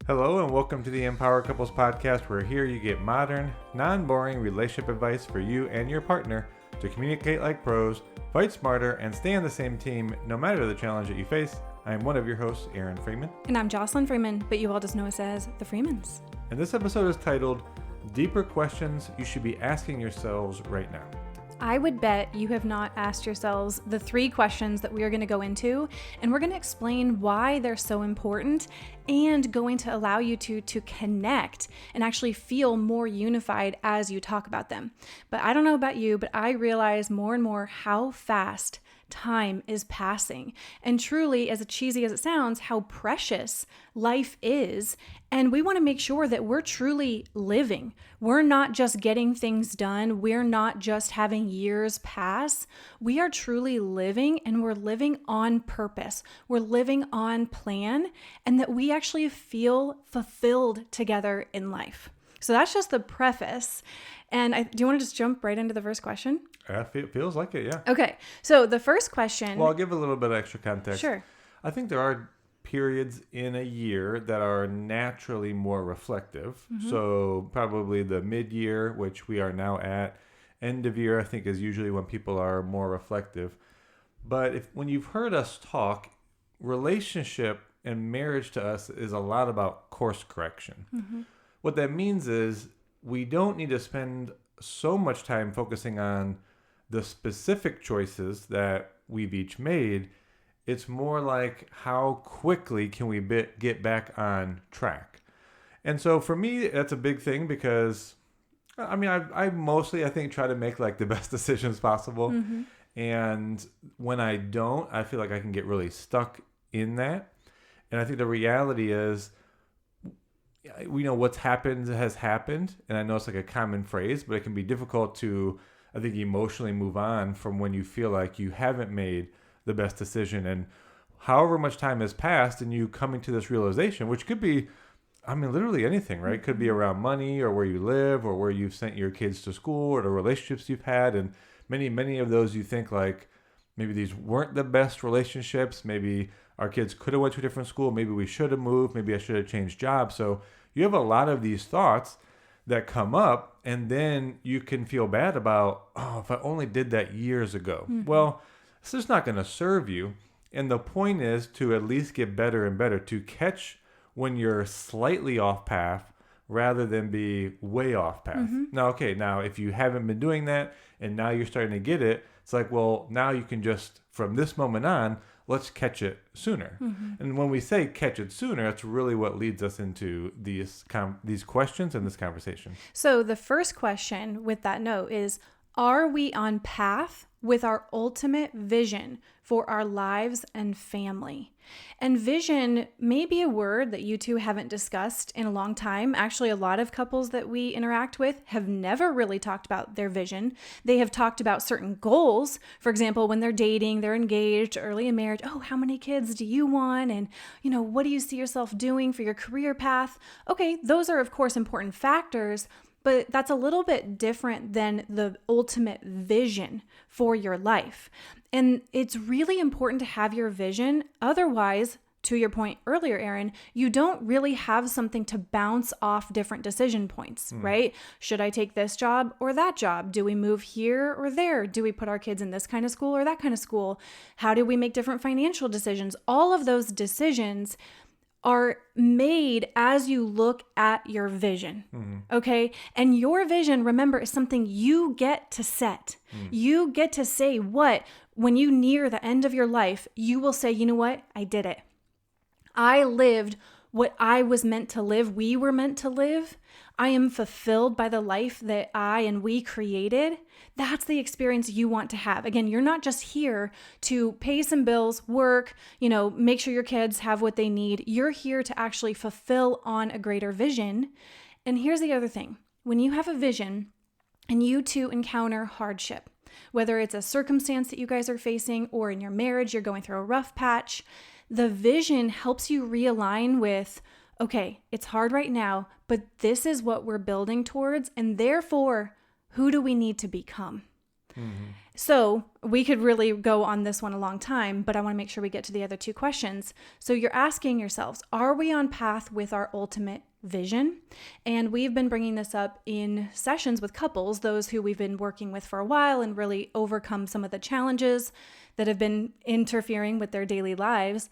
Hello and welcome to the Empower Couples podcast, where here you get modern, non-boring relationship advice for you and your partner to communicate like pros, fight smarter, and stay on the same team no matter the challenge that you face. I am one of your hosts, Aaron Freeman. And I'm Jocelyn Freeman, but you all just know us as the Freemans. And this episode is titled, Deeper Questions You Should Be Asking Yourselves Right Now. I would bet you have not asked yourselves the 3 questions that we are going to go into, and we're going to explain why they're so important and going to allow you to connect and actually feel more unified as you talk about them. But I don't know about you, but I realize more and more how fast time is passing, and truly, as cheesy as it sounds, how precious life is. And we want to make sure that we're truly living. We're not just getting things done. We're not just having years pass. We are truly living, and we're living on purpose. We're living on plan, and that we actually feel fulfilled together in life. So that's just the preface. And do you want to just jump right into the first question? It feels like it, yeah. Okay. So the first question. Well, I'll give a little bit of extra context. Sure. I think there are periods in a year that are naturally more reflective. Mm-hmm. So probably the mid-year, which we are now at, end of year, I think is usually when people are more reflective. But when you've heard us talk, relationship and marriage to us is a lot about course correction. Mm-hmm. What that means is we don't need to spend so much time focusing on the specific choices that we've each made. It's more like how quickly can we get back on track. And so for me, that's a big thing because, I mean, I mostly, I think, try to make like the best decisions possible. Mm-hmm. And when I don't, I feel like I can get really stuck in that. And I think the reality is, we know what's happened has happened. And I know it's like a common phrase, but it can be difficult to, I think, emotionally move on from when you feel like you haven't made the best decision. And however much time has passed and you coming to this realization, which could be, I mean, literally anything, right? Mm-hmm. Could be around money or where you live or where you've sent your kids to school or the relationships you've had. And many of those you think like, maybe these weren't the best relationships. Maybe our kids could have went to a different school. Maybe we should have moved. Maybe I should have changed jobs. So you have a lot of these thoughts that come up, and then you can feel bad about, oh, if I only did that years ago. Mm-hmm. Well, it's just not going to serve you. And the point is to at least get better and better, to catch when you're slightly off path rather than be way off path. Mm-hmm. Now, if you haven't been doing that and now you're starting to get it, it's like, well, now you can just, from this moment on, let's catch it sooner. Mm-hmm. And when we say catch it sooner, that's really what leads us into these questions and this conversation. So the first question with that note is, are we on path with our ultimate vision for our lives and family? And vision may be a word that you two haven't discussed in a long time. Actually, a lot of couples that we interact with have never really talked about their vision. They have talked about certain goals. For example, when they're dating, they're engaged, early in marriage. Oh, how many kids do you want? And, what do you see yourself doing for your career path? Okay, those are, of course, important factors. But that's a little bit different than the ultimate vision for your life. And it's really important to have your vision. Otherwise, to your point earlier, Aaron, you don't really have something to bounce off different decision points, right? Should I take this job or that job? Do we move here or there? Do we put our kids in this kind of school or that kind of school? How do we make different financial decisions? All of those decisions are made as you look at your vision, okay? And your vision, remember, is something you get to set. You get to say when you near the end of your life, you will say, you know what? I did it. I lived what I was meant to live. We were meant to live. I am fulfilled by the life that I and we created. That's the experience you want to have. Again, you're not just here to pay some bills, work, make sure your kids have what they need. You're here to actually fulfill on a greater vision. And here's the other thing. When you have a vision and you two encounter hardship, whether it's a circumstance that you guys are facing or in your marriage, you're going through a rough patch, the vision helps you realign with, okay, it's hard right now, but this is what we're building towards. And therefore, who do we need to become? So we could really go on this one a long time, but I want to make sure we get to the other two questions. So you're asking yourselves, are we on path with our ultimate vision? And we've been bringing this up in sessions with couples, those who we've been working with for a while and really overcome some of the challenges that have been interfering with their daily lives.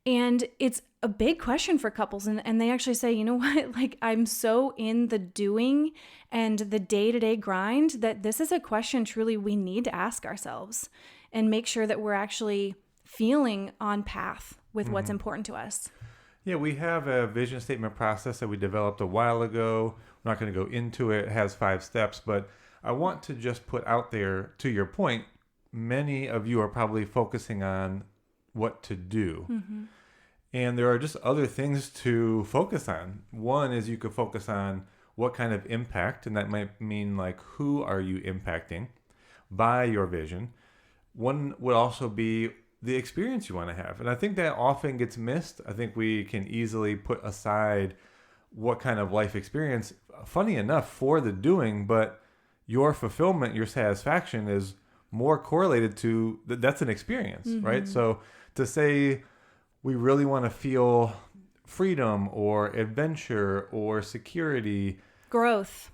And it's a big question for couples. And they actually say, you know what, like I'm so in the doing and the day-to-day grind that this is a question truly we need to ask ourselves and make sure that we're actually feeling on path with what's important to us. Yeah, we have a vision statement process that we developed a while ago. I'm not going to go into it. It has 5 steps, but I want to just put out there, to your point, many of you are probably focusing on what to do. And there are just other things to focus on. One is you could focus on what kind of impact, and that might mean like who are you impacting by your vision. One would also be the experience you want to have. And I think that often gets missed. I think we can easily put aside what kind of life experience, funny enough, for the doing, but your fulfillment, your satisfaction is more correlated to that's an experience, right? So to say we really want to feel freedom or adventure or security, Growth,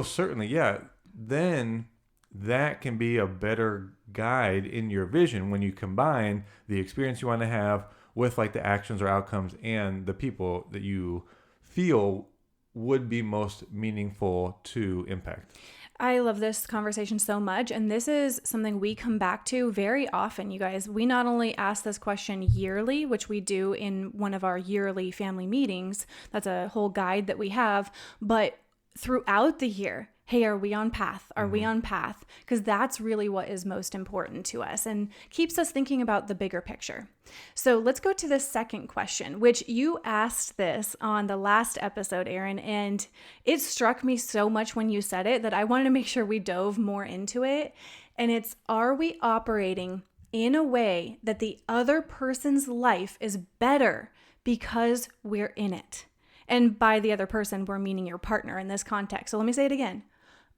certainly, yeah, then that can be a better guide in your vision when you combine the experience you want to have with like the actions or outcomes and the people that you feel would be most meaningful to impact. I love this conversation so much. And this is something we come back to very often, you guys. We not only ask this question yearly, which we do in one of our yearly family meetings, that's a whole guide that we have, but throughout the year, hey, are we on path? Are we on path? Because that's really what is most important to us and keeps us thinking about the bigger picture. So let's go to the second question, which you asked this on the last episode, Erin, and it struck me so much when you said it that I wanted to make sure we dove more into it. And it's, are we operating in a way that the other person's life is better because we're in it? And by the other person, we're meaning your partner in this context. So let me say it again.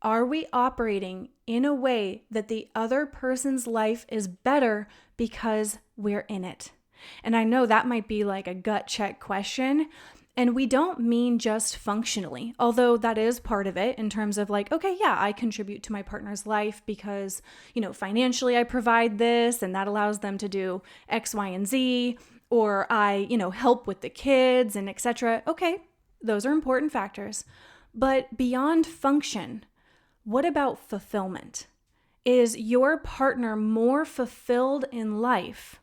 Are we operating in a way that the other person's life is better because we're in it? And I know that might be like a gut check question. And we don't mean just functionally, although that is part of it in terms of like, okay, yeah, I contribute to my partner's life because, financially I provide this and that allows them to do X, Y, and Z, or I, help with the kids and etc. Okay, those are important factors. But beyond function, what about fulfillment? Is your partner more fulfilled in life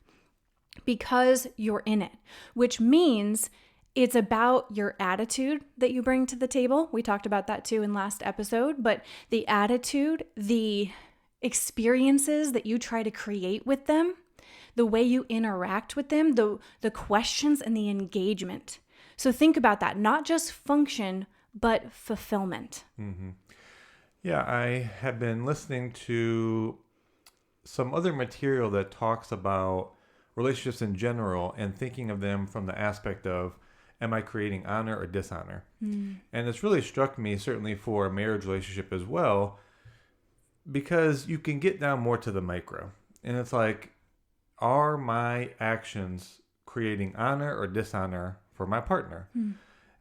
because you're in it? Which means it's about your attitude that you bring to the table. We talked about that too in last episode, but the attitude, the experiences that you try to create with them, the way you interact with them, the questions and the engagement. So think about that, not just function, but fulfillment. Mm-hmm. Yeah, I have been listening to some other material that talks about relationships in general and thinking of them from the aspect of, am I creating honor or dishonor? And it's really struck me, certainly for a marriage relationship as well, because you can get down more to the micro. And it's like, are my actions creating honor or dishonor for my partner?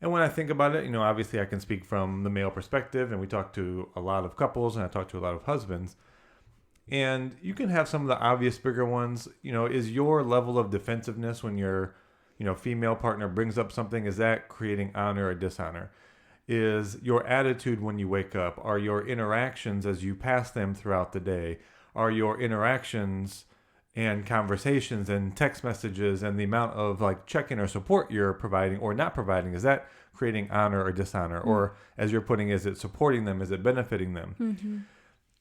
And when I think about it, obviously I can speak from the male perspective, and we talk to a lot of couples and I talk to a lot of husbands. And you can have some of the obvious bigger ones. Is your level of defensiveness when your, female partner brings up something, is that creating honor or dishonor? Is your attitude when you wake up? Are your interactions as you pass them throughout the day? Are your interactions and conversations and text messages and the amount of like check-in or support you're providing or not providing, is that creating honor or dishonor? Or as you're putting, is it supporting them? Is it benefiting them?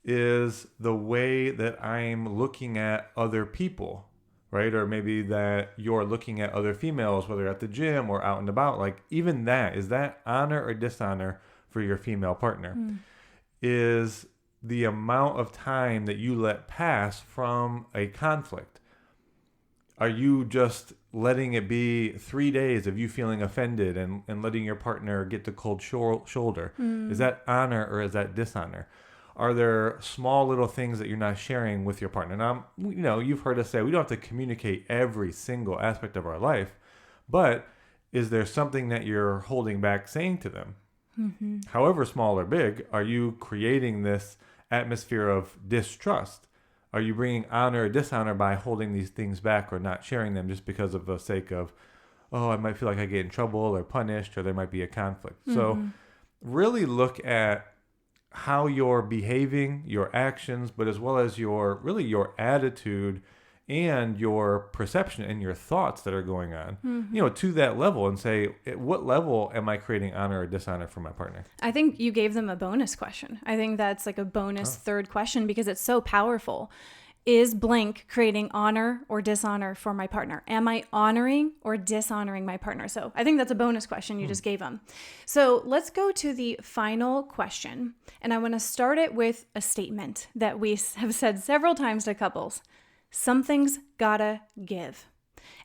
Is the way that I'm looking at other people, right? Or maybe that you're looking at other females, whether at the gym or out and about, like even that, is that honor or dishonor for your female partner? Is the amount of time that you let pass from a conflict, are you just letting it be 3 days of you feeling offended and letting your partner get the cold shoulder? Is that honor or is that dishonor? Are there small little things that you're not sharing with your partner? Now, you've heard us say we don't have to communicate every single aspect of our life, but is there something that you're holding back saying to them? Mm-hmm. However small or big, are you creating this atmosphere of distrust? Are you bringing honor or dishonor by holding these things back or not sharing them just because of the sake of, oh, I might feel like I get in trouble or punished, or there might be a conflict. Mm-hmm. So really look at how you're behaving, your actions, but as well as your attitude and your perception and your thoughts that are going on, to that level, and say, at what level am I creating honor or dishonor for my partner? I think you gave them a bonus question. I think that's like a bonus third question because it's so powerful. Is blank creating honor or dishonor for my partner? Am I honoring or dishonoring my partner? So I think that's a bonus question you just gave them. So let's go to the final question. And I want to start it with a statement that we have said several times to couples. Something's gotta give.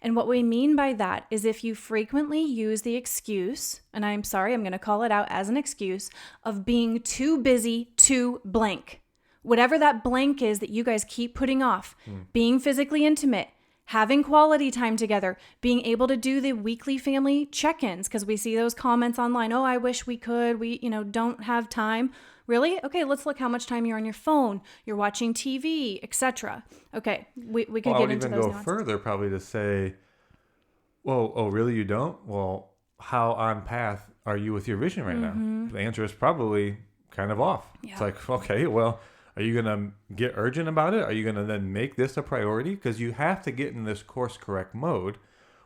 And what we mean by that is if you frequently use the excuse, and I'm sorry, I'm going to call it out as an excuse, of being too busy to blank. Whatever that blank is that you guys keep putting off, being physically intimate, having quality time together, being able to do the weekly family check-ins, because we see those comments online, oh, I wish we could, we don't have time. Really? Okay, let's look how much time you're on your phone, you're watching TV, etc. Okay, we could get into those nuances. I would even go further probably to say, well, oh, really you don't? Well, how on path are you with your vision right now? The answer is probably kind of off. Yeah. It's like, okay, well, are you going to get urgent about it? Are you going to then make this a priority? Because you have to get in this course correct mode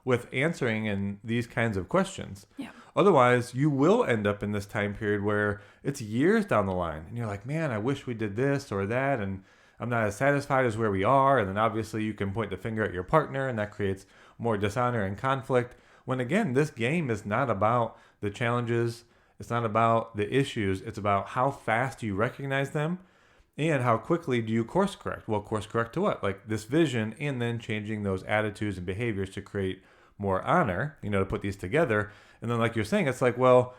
with answering in these kinds of questions. Yeah. Otherwise, you will end up in this time period where it's years down the line. And you're like, man, I wish we did this or that. And I'm not as satisfied as where we are. And then obviously you can point the finger at your partner, and that creates more dishonor and conflict. When again, this game is not about the challenges. It's not about the issues. It's about how fast you recognize them. And how quickly do you course correct? Well, course correct to what? Like this vision, and then changing those attitudes and behaviors to create more honor, to put these together. And then like you're saying, it's like, well,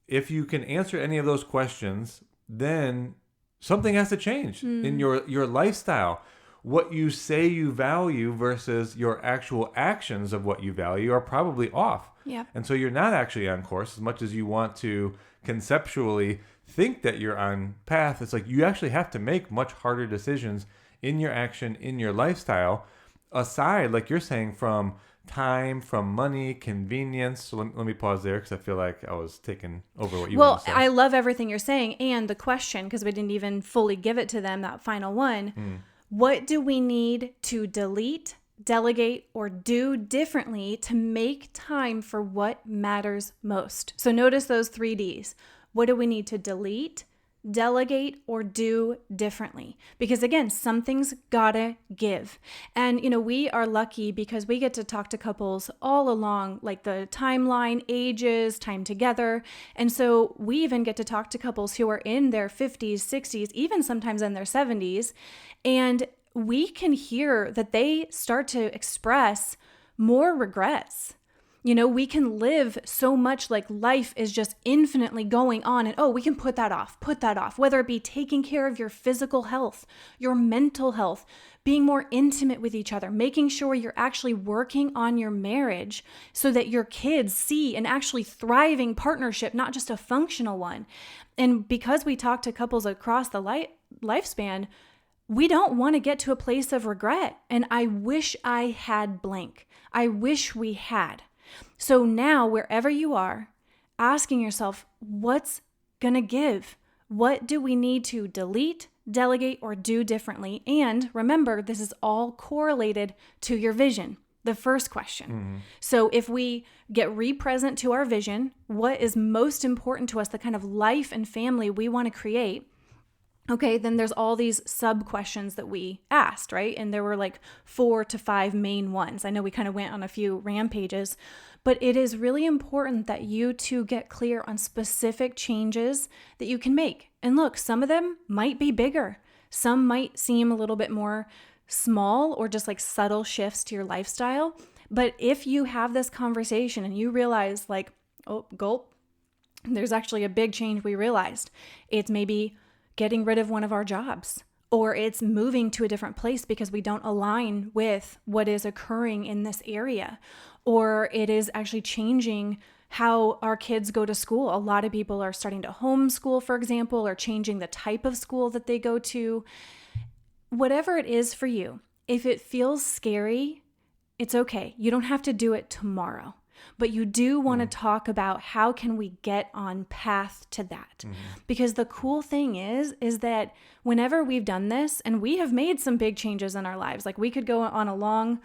if you can answer any of those questions, then something has to change in your lifestyle. What you say you value versus your actual actions of what you value are probably off. Yeah. And so you're not actually on course as much as you want to conceptually think that you're on path. It's like you actually have to make much harder decisions in your action, in your lifestyle, aside, like you're saying, from time, from money, convenience. So let me pause there because I feel like I was taking over what you wanted to say. Well, I love everything you're saying, and the question, because we didn't even fully give it to them, that final one. What do we need to delete, delegate, or do differently to make time for what matters most? So notice those 3 Ds. What do we need to delete, delegate, or do differently? Because again, something's gotta give. And, we are lucky because we get to talk to couples all along, like the timeline, ages, time together. And so we even get to talk to couples who are in their 50s, 60s, even sometimes in their 70s. And we can hear that they start to express more regrets. We can live so much like life is just infinitely going on, and we can put that off, whether it be taking care of your physical health, your mental health, being more intimate with each other, making sure you're actually working on your marriage so that your kids see an actually thriving partnership, not just a functional one. And because we talk to couples across the lifespan, we don't want to get to a place of regret. And I wish I had blank. I wish we had. So now, wherever you are, asking yourself, what's going to give? What do we need to delete, delegate, or do differently? And remember, this is all correlated to your vision, the first question. So if we get re-present to our vision, what is most important to us, the kind of life and family we want to create, okay, then there's all these sub questions that we asked, right? And there were like 4 to 5 main ones. I know we kind of went on a few rampages, but it is really important that you two get clear on specific changes that you can make. And look, some of them might be bigger. Some might seem a little bit more small or just like subtle shifts to your lifestyle. But if you have this conversation and you realize like, oh, gulp, there's actually a big change we realized. It's maybe getting rid of one of our jobs, or it's moving to a different place because we don't align with what is occurring in this area, or it is actually changing how our kids go to school. A lot of people are starting to homeschool, for example, or changing the type of school that they go to. Whatever it is for you, if it feels scary, it's okay. You don't have to do it tomorrow, but you do want to talk about how can we get on path to that? Because the cool thing is that whenever we've done this, and we have made some big changes in our lives, like we could go on a long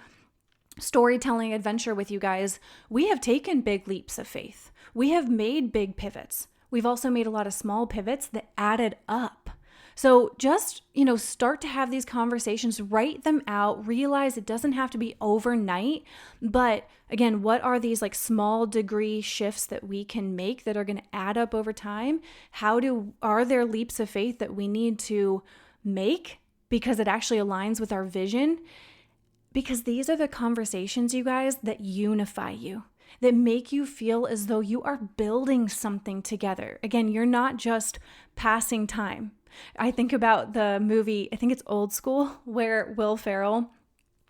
storytelling adventure with you guys. We have taken big leaps of faith. We have made big pivots. We've also made a lot of small pivots that added up. So just, start to have these conversations, write them out, realize it doesn't have to be overnight. But again, what are these like small degree shifts that we can make that are going to add up over time? Are there leaps of faith that we need to make because it actually aligns with our vision? Because these are the conversations, you guys, that unify you, that make you feel as though you are building something together. Again, you're not just passing time. I think about the movie, I think it's Old School, where Will Ferrell,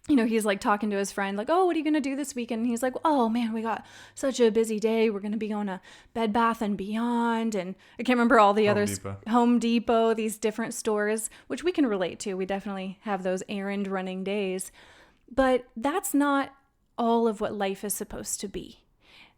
he's like talking to his friend, like, oh, what are you going to do this weekend? And he's like, oh man, we got such a busy day. We're going to be going to Bed Bath & Beyond. And I can't remember all the others. Home Depot, these different stores, which we can relate to. We definitely have those errand running days. But that's not all of what life is supposed to be.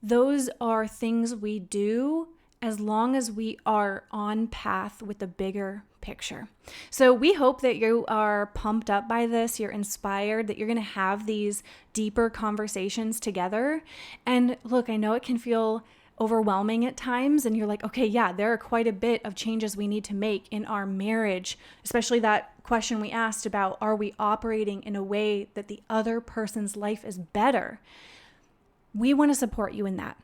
Those are things we do as long as we are on path with the bigger picture. So we hope that you are pumped up by this, you're inspired, that you're going to have these deeper conversations together. And look, I know it can feel overwhelming at times, and you're like, okay, yeah, there are quite a bit of changes we need to make in our marriage, especially that question we asked about, are we operating in a way that the other person's life is better? We want to support you in that.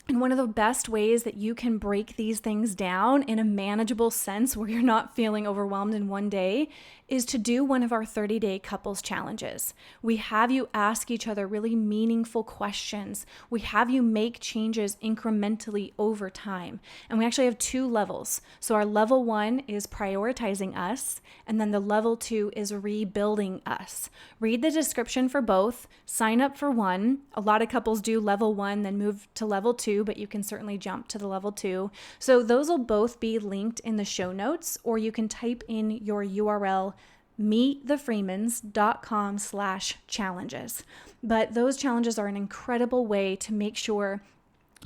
And one of the best ways that you can break these things down in a manageable sense where you're not feeling overwhelmed in one day is to do one of our 30-day couples challenges. We have you ask each other really meaningful questions. We have you make changes incrementally over time. And we actually have 2 levels. So our level 1 is prioritizing us, and then the level 2 is rebuilding us. Read the description for both. Sign up for one. A lot of couples do level 1, then move to level 2, but you can certainly jump to the level 2. So those will both be linked in the show notes, or you can type in your URL meetthefreemans.com/challenges. But those challenges are an incredible way to make sure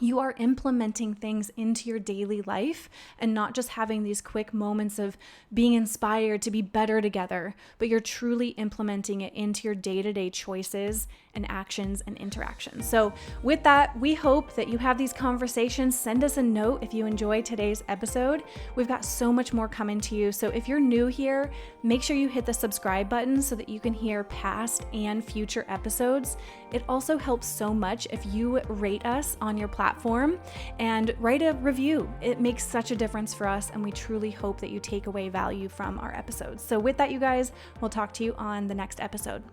you are implementing things into your daily life and not just having these quick moments of being inspired to be better together, but you're truly implementing it into your day-to-day choices and actions and interactions. So with that, we hope that you have these conversations. Send us a note if you enjoyed today's episode. We've got so much more coming to you. So if you're new here, make sure you hit the subscribe button so that you can hear past and future episodes. It also helps so much if you rate us on your platform and write a review. It makes such a difference for us, and we truly hope that you take away value from our episodes. So with that, you guys, we'll talk to you on the next episode.